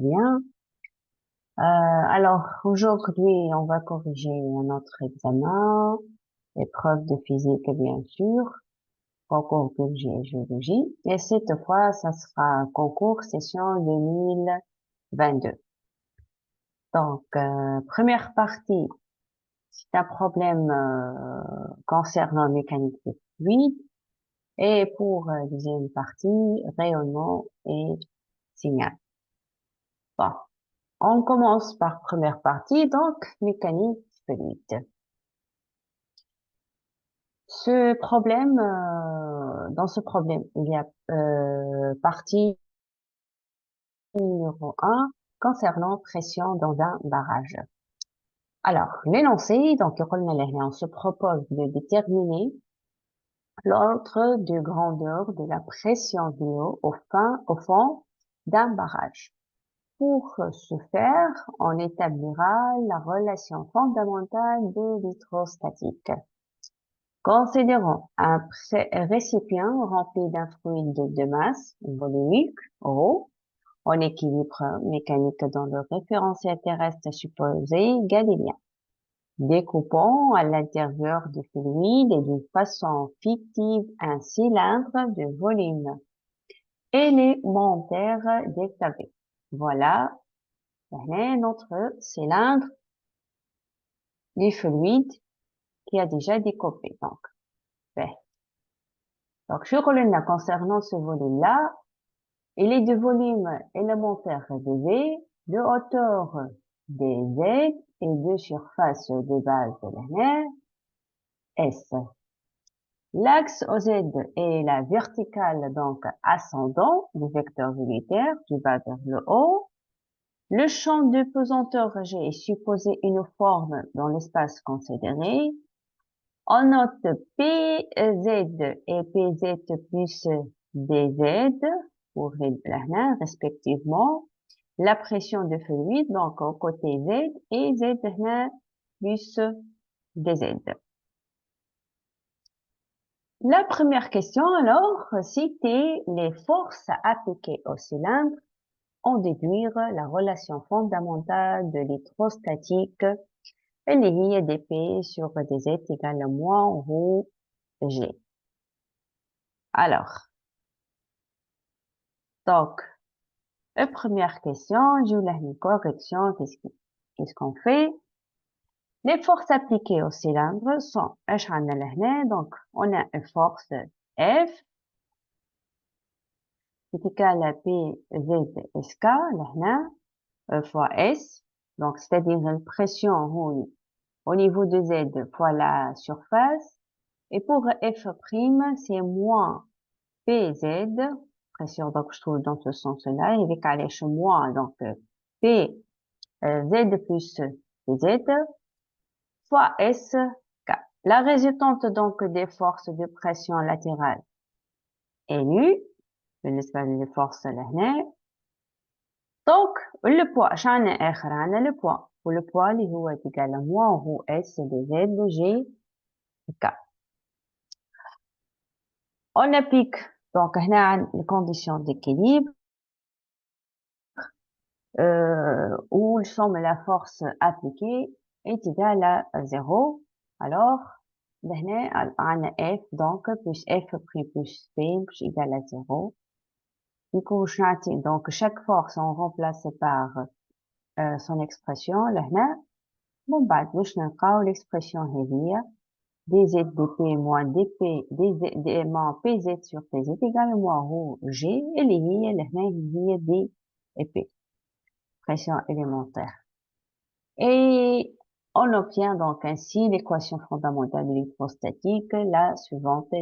bien. Alors, aujourd'hui, on va corriger un autre examen, épreuve de physique, bien sûr, concours biologie et géologie. Et cette fois, ça sera concours session 2022. Donc, première partie, c'est un problème concernant mécanique des fluides. Et pour deuxième partie, rayonnement et signal. Bon, on commence par première partie, donc mécanique fluide. Dans ce problème, il y a partie numéro 1 concernant pression dans un barrage. Alors, l'énoncé, donc on se propose de déterminer l'ordre de grandeur de la pression de l'eau au fond d'un barrage. Pour ce faire, on établira la relation fondamentale de l'hydrostatique. Considérons un récipient rempli d'un fluide de masse volumique, eau, en équilibre mécanique dans le référentiel terrestre supposé galiléen. Découpons à l'intérieur du fluide et d'une façon fictive un cylindre de volume élémentaire déclavé. Voilà notre cylindre du fluide qui a déjà découpé. Donc, concernant ce volume-là, il est de volume élémentaire V, de hauteur dz et de surface de base de la mer S. L'axe OZ est la verticale, donc ascendant du vecteur unitaire du bas vers le haut. Le champ de pesanteur G est supposé uniforme dans l'espace considéré. On note PZ et PZ plus DZ pour l'ahna respectivement. La pression de fluide, donc au côté Z et Z plus DZ. La première question, alors, citer les forces appliquées au cylindre, en déduire la relation fondamentale de l'hydrostatique et les lignes d'épée sur dz égale à moins rho g. Alors, donc, la première question, j'ai la correction, qu'est-ce qu'on fait? Les forces appliquées au cylindre sont, donc, on a une force F, qui est égale à PZSK, fois S, donc, c'est-à-dire une pression au niveau de Z fois la surface, et pour F', c'est moins PZ, pression, donc, je trouve dans ce sens-là, et avec allèche moins, donc, P, Z plus PZ, fois SK. La résultante, donc, des forces de pression latérale est nue, بالنسبة للفورس لهنا. Donc, le poids, le poids. Pour le poids, اللي هو égal à moins rho S de Z de G K. On applique, donc, les conditions d'équilibre, où le somme de la force appliquée est égale à 0. Alors, هنا عندنا F, donc, plus F pris plus P, plus égal à 0. Du coup, donc, chaque force, on remplace par son expression. لهنا من بعد باش نلقاو l'expression هذيا dz dp moins dp moins pz sur pz égale moins rho g اللي هي لهنا هي d et p, pression élémentaire. Et on obtient donc ainsi l'équation fondamentale de l'hydrostatique, la suivante.